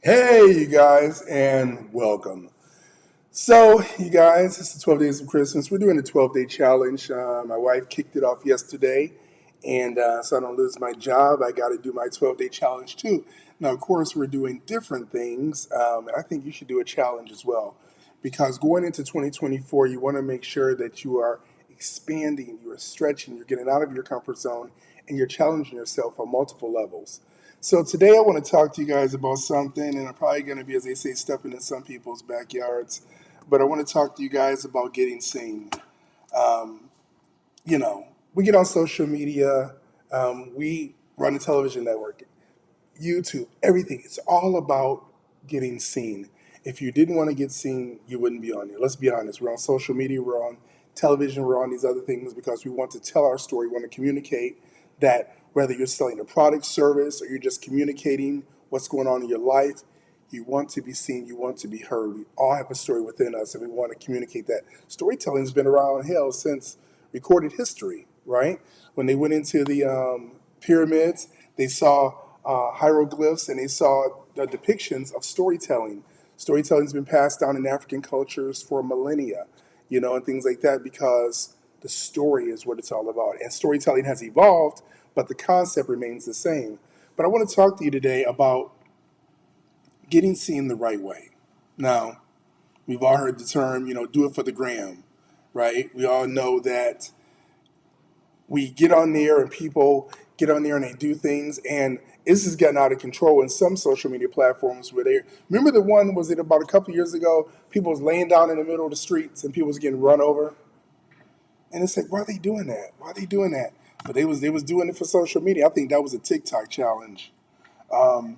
Hey, you guys, and welcome. So, you guys, it's the 12 days of Christmas. We're doing a 12-day challenge. My wife kicked it off yesterday, and so I don't lose my job, I got to do my 12-day challenge too. Now, of course, we're doing different things, and I think you should do a challenge as well. Because going into 2024, you want to make sure that you are expanding, you are stretching, you're getting out of your comfort zone, and you're challenging yourself on multiple levels. So today I want to talk to you guys about something, and I'm probably going to be, as they say, stepping in some people's backyards. But I want to talk to you guys about getting seen. Um, we get on social media, we run a television network, YouTube, everything. It's all about getting seen. If you didn't want to get seen, you wouldn't be on here. Let's be honest. We're on social media, we're on television, we're on these other things because we want to tell our story, we want to communicate that whether you're selling a product, service, or you're just communicating what's going on in your life, you want to be seen, you want to be heard. We all have a story within us and we want to communicate that. Storytelling's been around hell since recorded history, right? When they went into the pyramids, they saw hieroglyphs and they saw the depictions of storytelling. Storytelling's been passed down in African cultures for millennia, and things like that because the story is what it's all about. And storytelling has evolved, but the concept remains the same. But I want to talk to you today about getting seen the right way. Now, we've all heard the term, do it for the gram, right? We all know that we get on there and people get on there and they do things and this has gotten out of control in some social media platforms where they remember the one was it about a couple of years ago people was laying down in the middle of the streets and people was getting run over and it's like why are they doing that, but they was doing it for social media. I think that was a TikTok challenge. um,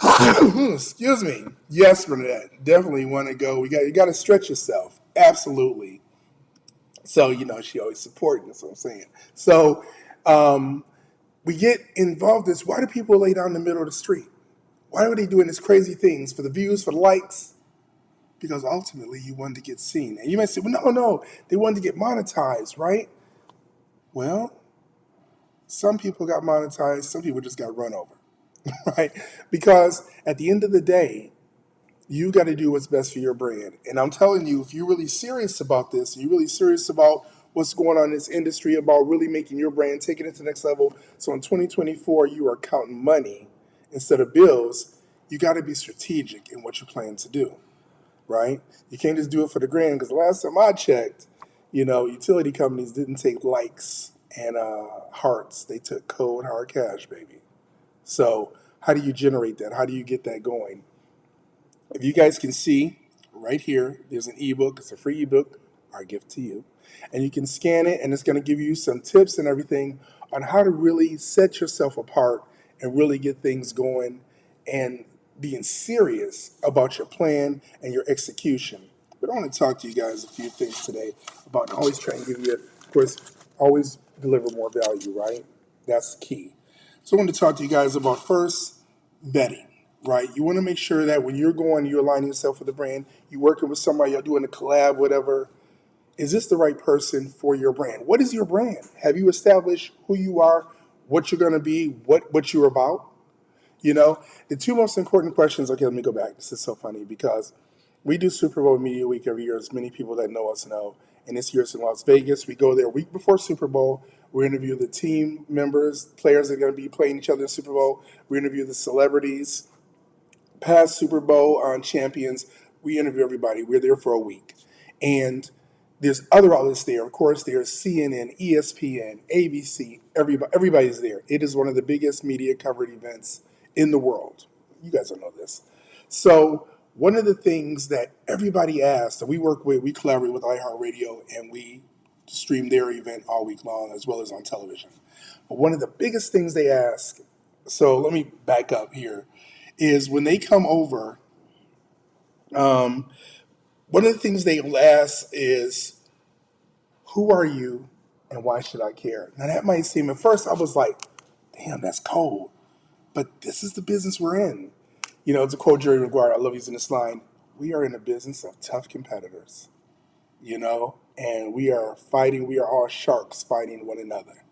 Excuse me. Yes, Bernadette, definitely want to go. You got to stretch yourself, absolutely. So she always supporting. That's what I'm saying. So um, we get involved in this. Why do people lay down in the middle of the street? Why are they doing these crazy things for the views, for the likes? Because ultimately you wanted to get seen. And you might say, well, no, they wanted to get monetized, right? Well, some people got monetized, some people just got run over, right? Because at the end of the day, you got to do what's best for your brand. And I'm telling you, if you're really serious about this, you're really serious about what's going on in this industry, about really making your brand, taking it to the next level. So in 2024, you are counting money instead of bills. You got to be strategic in what you plan to do, right? You can't just do it for the grand because the last time I checked, utility companies didn't take likes and hearts. They took cold hard cash, baby. So how do you generate that? How do you get that going? If you guys can see right here, there's an ebook. It's a free ebook, our gift to you. And you can scan it, and it's going to give you some tips and everything on how to really set yourself apart and really get things going and being serious about your plan and your execution. But I want to talk to you guys a few things today about always trying to give you, of course, always deliver more value, right? That's key. So I want to talk to you guys about first vetting, right? You want to make sure that when you're going, you're aligning yourself with the brand, you're working with somebody, you're doing a collab, whatever. Is this the right person for your brand? What is your brand? Have you established who you are, what you're going to be, what you're about? The two most important questions. Okay, let me go back. This is so funny because we do Super Bowl Media Week every year, as many people that know us know. And this year's in Las Vegas. We go there a week before Super Bowl. We interview the team members, players that are going to be playing each other in Super Bowl. We interview the celebrities, past Super Bowl champions. We interview everybody. We're there for a week. And there's other outlets there. Of course, there's CNN, ESPN, ABC. Everybody's there. It is one of the biggest media covered events in the world. You guys don't know this. So one of the things that everybody asks that we work with, we collaborate with iHeartRadio and we stream their event all week long as well as on television. But one of the biggest things they ask, so let me back up here, is when they come over, um, one of the things they will ask is, who are you and why should I care? Now that might seem, at first I was like, damn, that's cold. But this is the business we're in. To quote Jerry Maguire, I love using this line, we are in a business of tough competitors, and we are fighting, we are all sharks fighting one another.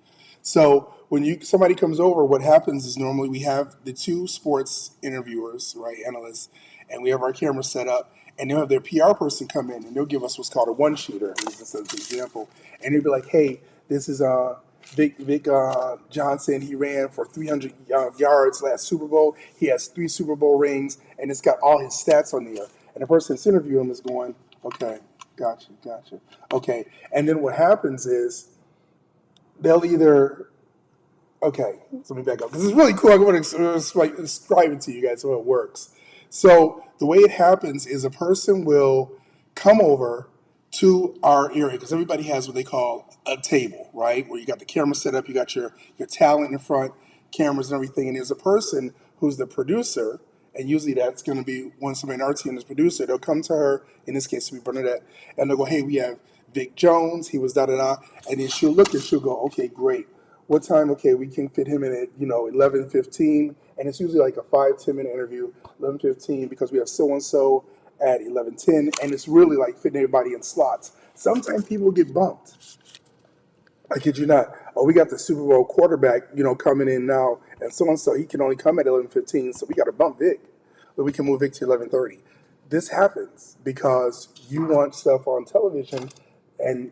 So when somebody comes over, what happens is normally we have the two sports interviewers, right, analysts, and we have our camera set up, and they'll have their PR person come in, and they'll give us what's called a one shooter, as an example, and they'll be like, "Hey, this is Vic Johnson. He ran for 300 yards last Super Bowl. He has 3 Super Bowl rings, and it's got all his stats on there." And the person that's interviewing him is going, "Okay, gotcha. Okay." And then what happens is they'll either, okay, so let me back up because it's really cool. I want to describe it to you guys so it works. So the way it happens is a person will come over to our area because everybody has what they call a table, right? Where you got the camera set up, you got your talent in front, cameras and everything, and there's a person who's the producer, and usually that's going to be when somebody in our team is producer. They'll come to her, in this case, it'll be Bernadette, and they'll go, "Hey, we have Vic Jones. He was da da da," and then she'll look and she'll go, "Okay, great. What time? Okay, we can fit him in at 11:15, and it's usually like a 5-10 minute interview, 11:15, because we have so and so at 11:10, and it's really like fitting everybody in slots. Sometimes people get bumped. I kid you not. Oh, we got the Super Bowl quarterback, coming in now, and so and so he can only come at 11:15, so we got to bump Vic, but we can move Vic to 11:30. This happens because you want stuff on television, and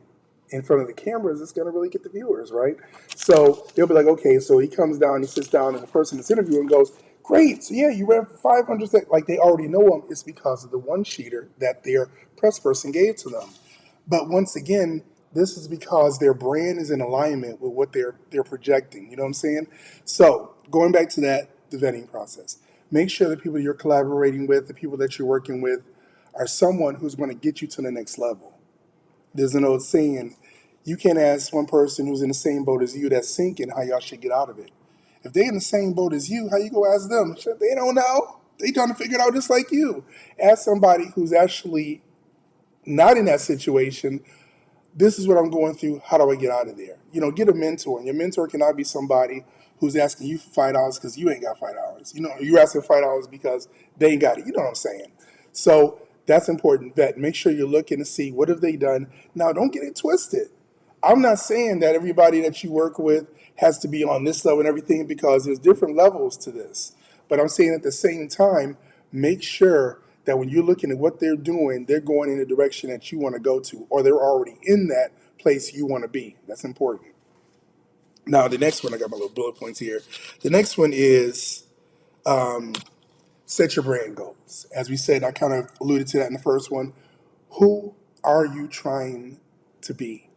in front of the cameras, it's going to really get the viewers, right? So they'll be like, okay, so he comes down, he sits down, and the person that's interviewing goes, "Great, so yeah, you ran for 500 seconds." Like they already know him. It's because of the one sheeter that their press person gave to them. But once again, this is because their brand is in alignment with what they're projecting. You know what I'm saying? So going back to that, the vetting process. Make sure the people you're collaborating with, the people that you're working with, are someone who's going to get you to the next level. There's an old saying, you can't ask one person who's in the same boat as you that's sinking how y'all should get out of it. If they're in the same boat as you, how you go ask them? They don't know. They trying to figure it out just like you. Ask somebody who's actually not in that situation. This is what I'm going through. How do I get out of there? Get a mentor. And your mentor cannot be somebody who's asking you for $5 because you ain't got $5. You're asking $5 because they ain't got it. You know what I'm saying? So that's important. Vet. Make sure you're looking to see what have they done. Now, don't get it twisted. I'm not saying that everybody that you work with has to be on this level and everything, because there's different levels to this. But I'm saying at the same time, make sure that when you're looking at what they're doing, they're going in the direction that you want to go to, or they're already in that place you want to be. That's important. Now, the next one, I got my little bullet points here. The next one is set your brand goals. As we said, I kind of alluded to that in the first one. Who are you trying to be?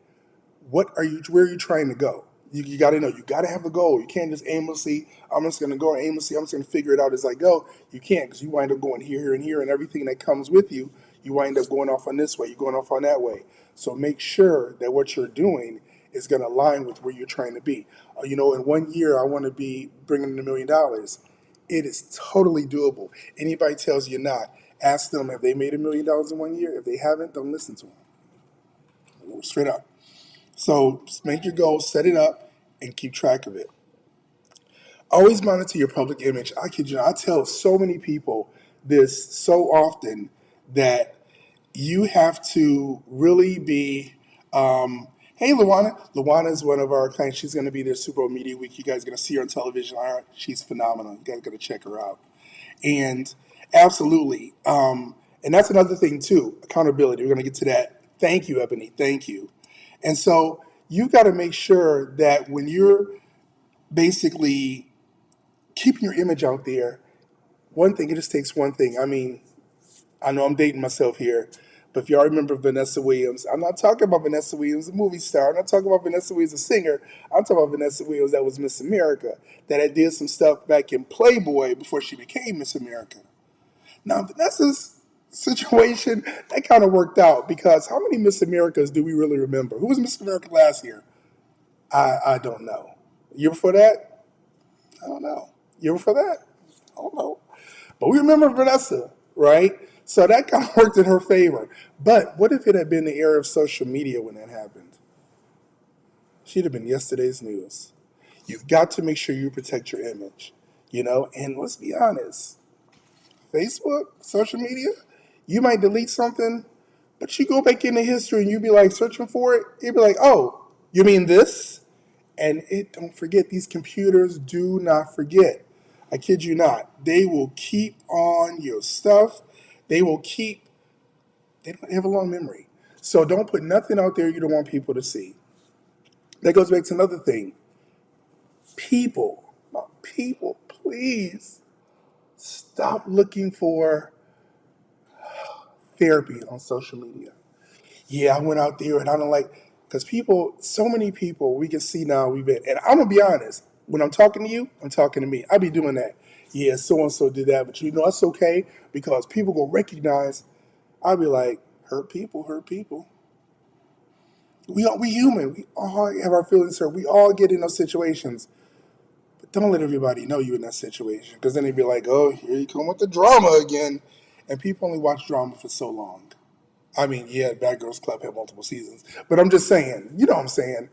Where are you trying to go? You got to know, you got to have a goal. You can't just aimlessly, I'm just going to go aimlessly, I'm just going to figure it out as I go. You can't, because you wind up going here, and here, and everything that comes with you, you wind up going off on this way, you're going off on that way. So make sure that what you're doing is going to align with where you're trying to be. In 1 year, I want to be bringing in $1 million. It is totally doable. Anybody tells you not, ask them, have they made $1 million in 1 year? If they haven't, don't listen to them. Straight up. So just make your goals, set it up, and keep track of it. Always monitor your public image. I kid you not, I tell so many people this so often that you have to really be. Hey, Luana. Luana is one of our clients. She's going to be there Super Bowl Media Week. You guys are going to see her on television. She's phenomenal. You guys got to check her out. And absolutely. And that's another thing, too, accountability. We're going to get to that. Thank you, Ebony. Thank you. And so you've got to make sure that when you're basically keeping your image out there, one thing, it just takes one thing. I mean, I know I'm dating myself here, but if y'all remember Vanessa Williams, I'm not talking about Vanessa Williams, the movie star. I'm not talking about Vanessa Williams, the singer. I'm talking about Vanessa Williams that was Miss America, that had did some stuff back in Playboy before she became Miss America. Now, Vanessa's situation, that kind of worked out, because how many Miss Americas do we really remember? Who was Miss America last year? I don't know. Year before that? I don't know. Year before that? I don't know. But we remember Vanessa, right? So that kind of worked in her favor. But what if it had been the era of social media when that happened? She'd have been yesterday's news. You've got to make sure you protect your image, And let's be honest, Facebook, social media, you might delete something, but you go back into history and you be like searching for it. You'd be like, oh, you mean this? And don't forget, these computers do not forget. I kid you not. They will keep on your stuff. They will keep, they don't have a long memory. So don't put nothing out there you don't want people to see. That goes back to another thing. People, please stop looking for therapy on social media. Yeah, I went out there and I don't like, because people, so many people we can see now, and I'm going to be honest, when I'm talking to you, I'm talking to me. I be doing that. Yeah, so and so did that, but that's okay because people will recognize. I'll be like, hurt people, hurt people. We human. We all have our feelings hurt. We all get in those situations. But don't let everybody know you in that situation because then they'd be like, oh, here you come with the drama again. And people only watch drama for so long. I mean, yeah, Bad Girls Club had multiple seasons, but I'm just saying, you know what I'm saying?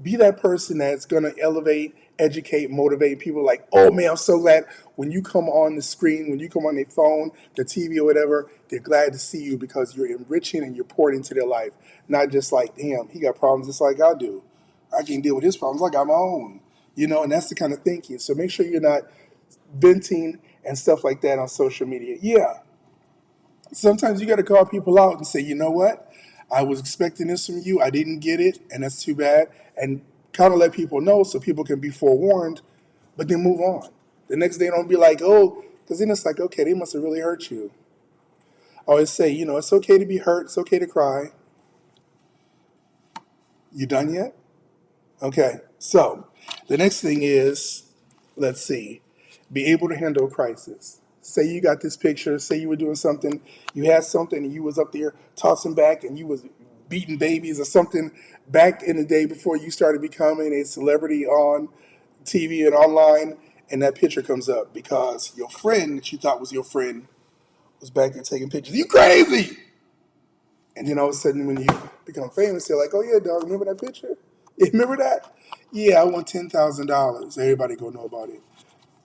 Be that person that's going to elevate, educate, motivate people like, oh man, I'm so glad when you come on the screen, when you come on their phone, the TV or whatever, they're glad to see you because you're enriching and you're pouring into their life. Not just like, damn, he got problems just like I do. I can deal with his problems. I got my own, and that's the kind of thinking. So make sure you're not venting and stuff like that on social media. Yeah, sometimes you got to call people out and say, you know what? I was expecting this from you. I didn't get it, and that's too bad. And kind of let people know so people can be forewarned, but then move on. The next day, don't be like, oh, because then it's like, okay, they must have really hurt you. I always say, it's okay to be hurt. It's okay to cry. You done yet? Okay. So the next thing is, let's see, be able to handle a crisis. Say you got this picture, say you were doing something, you had something and you was up there tossing back and you was beating babies or something back in the day before you started becoming a celebrity on TV and online, and that picture comes up because your friend that you thought was your friend was back there taking pictures. You crazy! And then all of a sudden when you become famous, they're like, oh yeah, dog, remember that picture? Yeah, remember that? Yeah, I won $10,000. Everybody go know about it.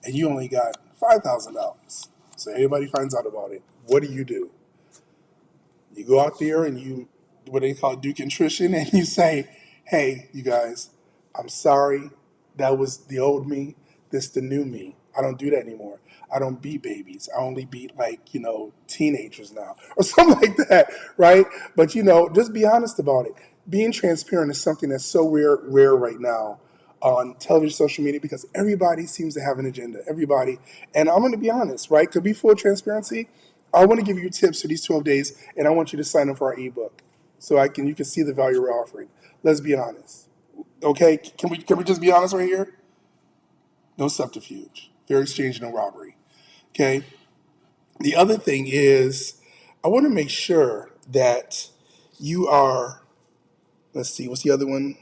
And you only got $5,000. So everybody finds out about it. What do? You go out there and you, what they call Duke contrition, and you say, hey, you guys, I'm sorry. That was the old me. This the new me. I don't do that anymore. I don't beat babies. I only beat teenagers now or something like that, right? But just be honest about it. Being transparent is something that's so rare right now on television, social media, because everybody seems to have an agenda. Everybody, and I'm going to be honest, right? To be full transparency, I want to give you tips for these 12 days, and I want you to sign up for our ebook so you can see the value we're offering. Let's be honest, okay? Can we just be honest right here? No subterfuge, fair exchange, no robbery. Okay. The other thing is, I want to make sure that you are. Let's see, what's the other one?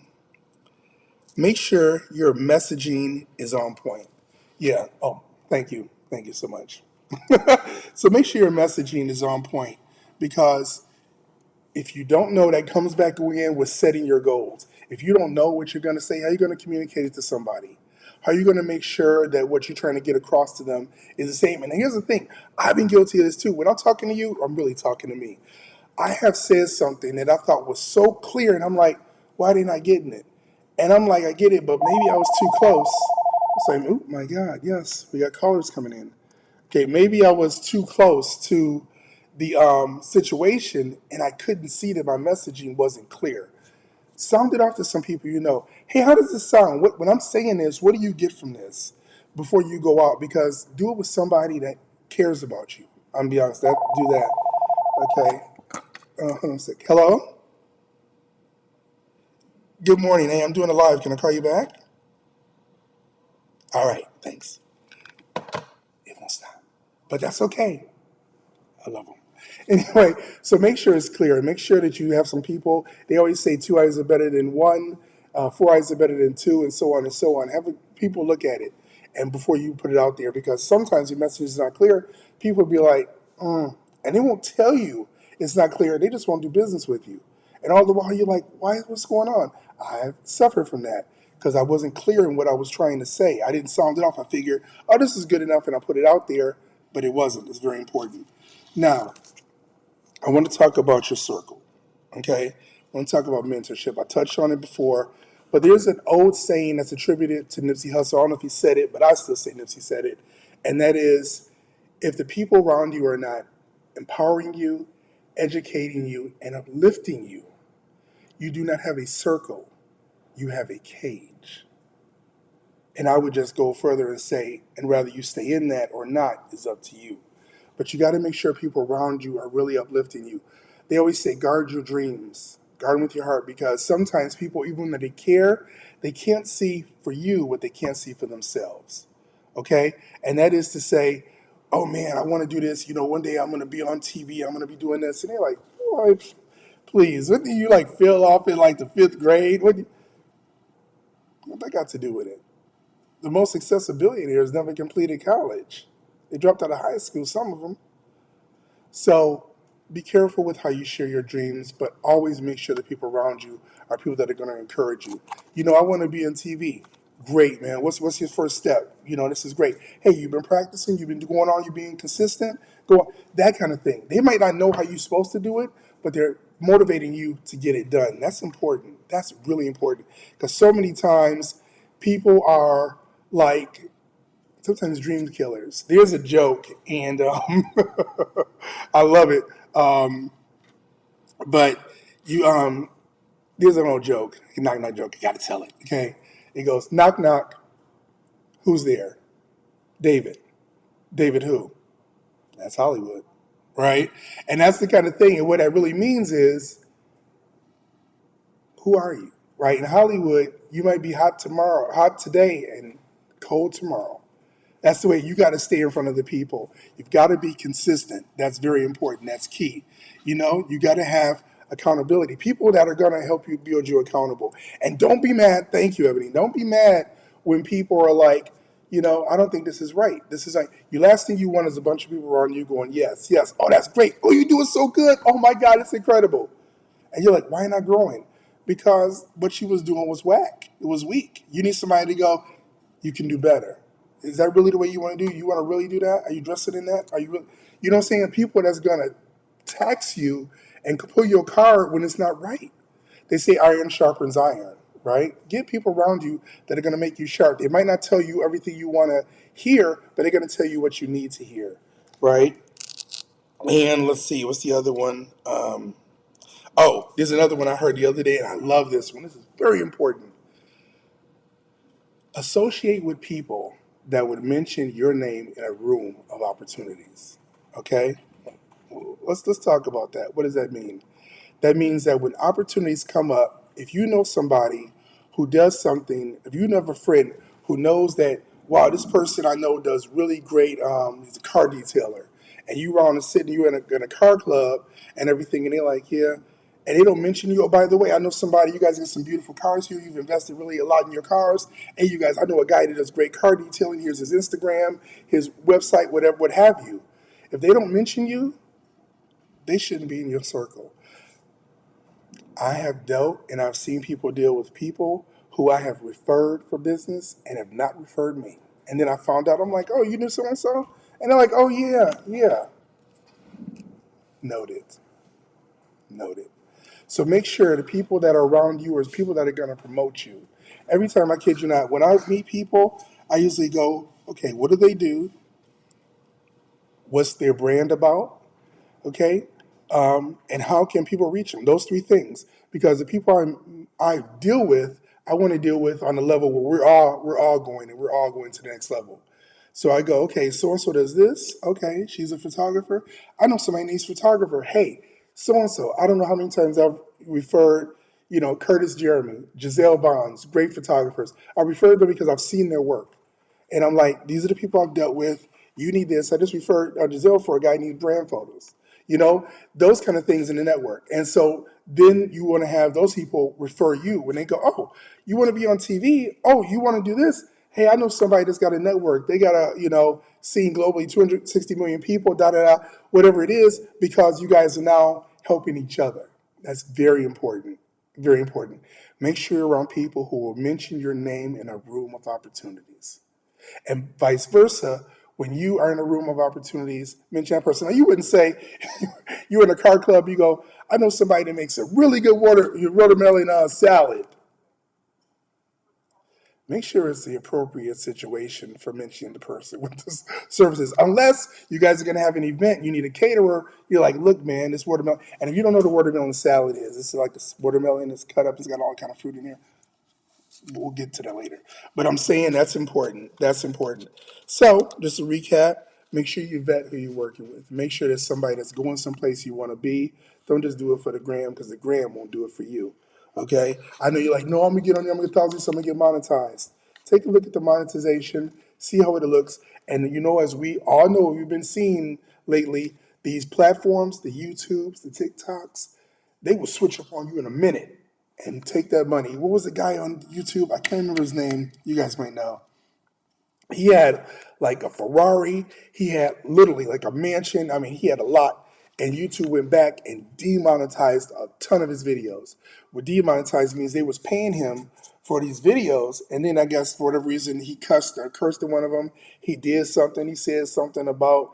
Make sure your messaging is on point. Yeah. Oh, thank you so much. So make sure your messaging is on point because if you don't know, that comes back again with setting your goals. If you don't know what you're going to say, how are you going to communicate it to somebody? How are you going to make sure that what you're trying to get across to them is the same? And here's the thing, I've been guilty of this too. When I'm talking to you, I'm really talking to me. I have said something that I thought was so clear, and I'm like, why didn't I get it? And I'm like, I get it, but maybe I was too close. It's like, oh my God, yes, we got callers coming in. Okay, maybe I was too close to the situation and I couldn't see that my messaging wasn't clear. Sound it off to some people you know. Hey, how does this sound? When I'm saying this, what do you get from this before you go out? Because do it with somebody that cares about you. I'm be honest, do that. Okay. Hold on a sec. Hello? Good morning. Hey, I'm doing a live. Can I call you back? All right, thanks. It won't stop. But that's okay. I love them. Anyway, so make sure it's clear. Make sure that you have some people. They always say two eyes are better than one, four eyes are better than two, and so on and so on. Have people look at it, and before you put it out there, because sometimes your message is not clear, people will be like, and they won't tell you it's not clear. They just won't do business with you. And all the while you're like, what's going on? I've suffered from that because I wasn't clear in what I was trying to say. I didn't sound it off. I figured, oh, this is good enough, and I put it out there, but it wasn't. It's very important. Now, I want to talk about your circle. Okay? I want to talk about mentorship. I touched on it before, But there's an old saying that's attributed to Nipsey Hussle. I don't know if he said it, but I still say Nipsey said it. And that is, if the people around you are not empowering you, educating you, and uplifting you, you do not have a circle, you have a cage. And I would just go further and say, and whether you stay in that or not is up to you. But you got to make sure people around you are really uplifting you. They always say, guard your dreams, guard them with your heart, because sometimes people, even when they care, they can't see for you what they can't see for themselves. Okay? And that is to say, oh man, I want to do this. You know, one day I'm going to be on TV, I'm going to be doing this. And they're like, oh, please, what do you like feel off in like the fifth grade? What that got to do with it? The most successful billionaires never completed college. They dropped out of high school, some of them. So be careful with how you share your dreams, but always make sure the people around you are people that are going to encourage you. You know, I want to be on TV. Great, man. What's your first step? You know, this is great. Hey, you've been practicing, you've been going on, you're being consistent. Go on. That kind of thing. They might not know how you're supposed to do it, but they're motivating you to get it done. That's important. That's really important. Because so many times people are like sometimes dream killers. There's a joke, and I love it. But you, there's an old joke. Knock knock joke. I gotta tell it. Okay. It goes knock knock. Who's there? David. David who? That's Hollywood, right? And that's the kind of thing. And what that really means is, who are you, right? In Hollywood, you might be hot tomorrow, hot today, and cold tomorrow. That's the way you got to stay in front of the people. You've got to be consistent. That's very important. That's key. You know, you got to have accountability. People that are going to help you build you accountable. And don't be mad. Thank you, Ebony. Don't be mad when people are like, you know, I don't think this is right. This is like, the last thing you want is a bunch of people around you going, yes, yes. Oh, that's great. Oh, you do it so good. Oh my God, it's incredible. And you're like, why not growing? Because what she was doing was whack. It was weak. You need somebody to go, you can do better. Is that really the way you want to do? You want to really do that? Are you dressing in that? Are you really, you know what I'm saying? People that's going to tax you and pull your card when it's not right. They say iron sharpens iron, right? Get people around you that are going to make you sharp. They might not tell you everything you want to hear, but they're going to tell you what you need to hear, right? And let's see, what's the other one? Oh, there's another one I heard the other day, and I love this one. This is very important. Associate with people that would mention your name in a room of opportunities. Okay? Let's talk about that. What does that mean? That means that when opportunities come up, if you know somebody who does something, if you have a friend who knows that, wow, this person I know does really great, he's a car detailer, and you are on a sitting, you're in a car club and everything, and they're like, yeah, and they don't mention you. Oh, by the way, I know somebody, you guys got some beautiful cars here, you've invested really a lot in your cars, and you guys, I know a guy that does great car detailing, here's his Instagram, his website, whatever, what have you. If they don't mention you, they shouldn't be in your circle. I have dealt and I've seen people deal with people who I have referred for business and have not referred me. And then I found out, I'm like, oh, you knew so and so? And they're like, oh, yeah, yeah. Noted. Noted. So make sure the people that are around you are people that are going to promote you. Every time, I kid you not, when I meet people, I usually go, okay, what do they do? What's their brand about? Okay, and how can people reach them? Those three things, because the people I deal with, I want to deal with on the level where we're all going, and we're all going to the next level. So I go, okay, so and so does this. Okay, she's a photographer. I know somebody needs a photographer. Hey, so and so. I don't know how many times I've referred, you know, Curtis Jeremy, Giselle Bonds, great photographers. I referred them because I've seen their work. And I'm like, these are the people I've dealt with. You need this. I just referred Giselle for a guy who needs brand photos. You know, those kind of things in the network. And so then you want to have those people refer you when they go, oh, you want to be on TV? Oh, you want to do this? Hey, I know somebody that's got a network. They got a, you know, seen globally 260 million people, da da da, whatever it is, because you guys are now helping each other. That's very important. Very important. Make sure you're around people who will mention your name in a room of opportunities. And vice versa, when you are in a room of opportunities, mention that person. Now, you wouldn't say, you're in a car club, you go, I know somebody that makes a really good watermelon salad. make sure it's the appropriate situation for mentioning the person with the services. Unless you guys are going to have an event, you need a caterer. You're like, look, man, this watermelon. And if you don't know what a watermelon salad is, it's like a watermelon that's cut up. It's got all kind of fruit in there. We'll get to that later. But I'm saying that's important. That's important. So just to recap, make sure you vet who you're working with. Make sure there's somebody that's going someplace you want to be. Don't just do it for the gram because the gram won't do it for you. Okay? I know you're like, no, I'm gonna get on there, I'm gonna get thousands, so I'm gonna get monetized. Take a look at the monetization, see how it looks, and you know, as we all know, we've been seeing lately, these platforms, the YouTubes, the TikToks, they will switch up on you in a minute and take that money. What was the guy on YouTube? I can't remember his name. You guys might know. He had like a Ferrari. He had literally like a mansion. I mean, he had a lot. And YouTube went back and demonetized a ton of his videos. What demonetized means they was paying him for these videos, and then I guess for whatever reason he cursed in one of them. He did something. He said something about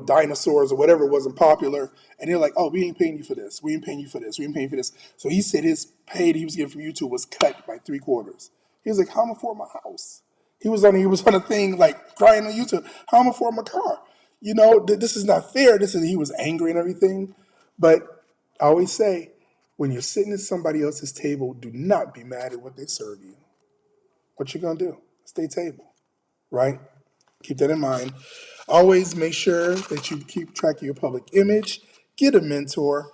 dinosaurs or whatever wasn't popular, and they're like, "Oh, we ain't paying you for this. We ain't paying you for this. We ain't paying you for this." So he said his pay that he was getting from YouTube was cut by 3/4. He was like, "How am I afford my house?" He was on a thing like crying on YouTube. How am I afford my car? This is not fair. He was angry and everything. But I always say, when you're sitting at somebody else's table, do not be mad at what they serve you. What you gonna do? Stay table, right? Keep that in mind. Always make sure that you keep track of your public image. Get a mentor.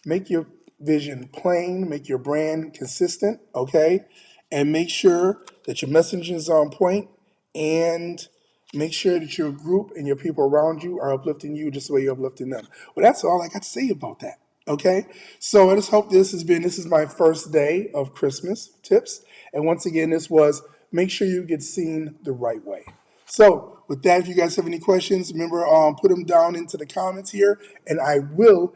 Make your vision plain, make your brand consistent, okay? And make sure that your messaging is on point, and make sure that your group and your people around you are uplifting you just the way you're uplifting them. Well, that's all I got to say about that, okay? So I just hope this is my first day of Christmas tips. And once again, this was make sure you get seen the right way. So with that, if you guys have any questions, remember, put them down into the comments here, and I will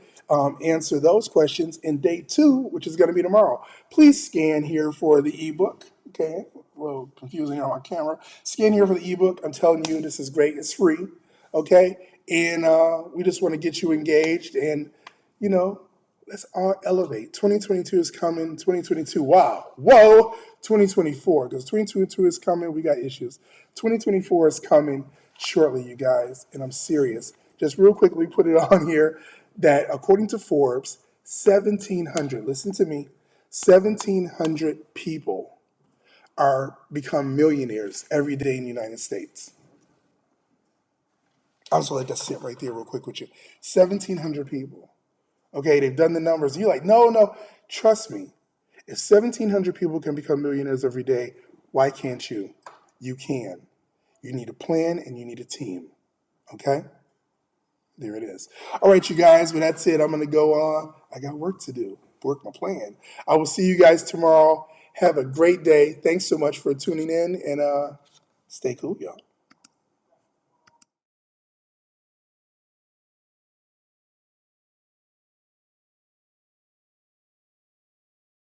answer those questions in day 2, which is going to be tomorrow. Please scan here for the ebook. Okay, a little confusing here on my camera. Scan here for the ebook. I'm telling you, this is great. It's free. Okay, and we just want to get you engaged, and you know, let's all elevate. 2022 is coming. 2022, wow, whoa. 2024, because 2022 is coming. We got issues. 2024 is coming shortly, you guys, and I'm serious. Just real quickly, put it on here that according to Forbes, 1,700, listen to me, 1,700 people are become millionaires every day in the United States. I'm just gonna let that sit right there real quick with you. 1,700 people. Okay, they've done the numbers. You're like, no, trust me. If 1,700 people can become millionaires every day, why can't you? You can. You need a plan and you need a team. Okay? There it is. All right, you guys, but that's it. I'm going to go on. I got work to do, work my plan. I will see you guys tomorrow. Have a great day. Thanks so much for tuning in, and stay cool, y'all.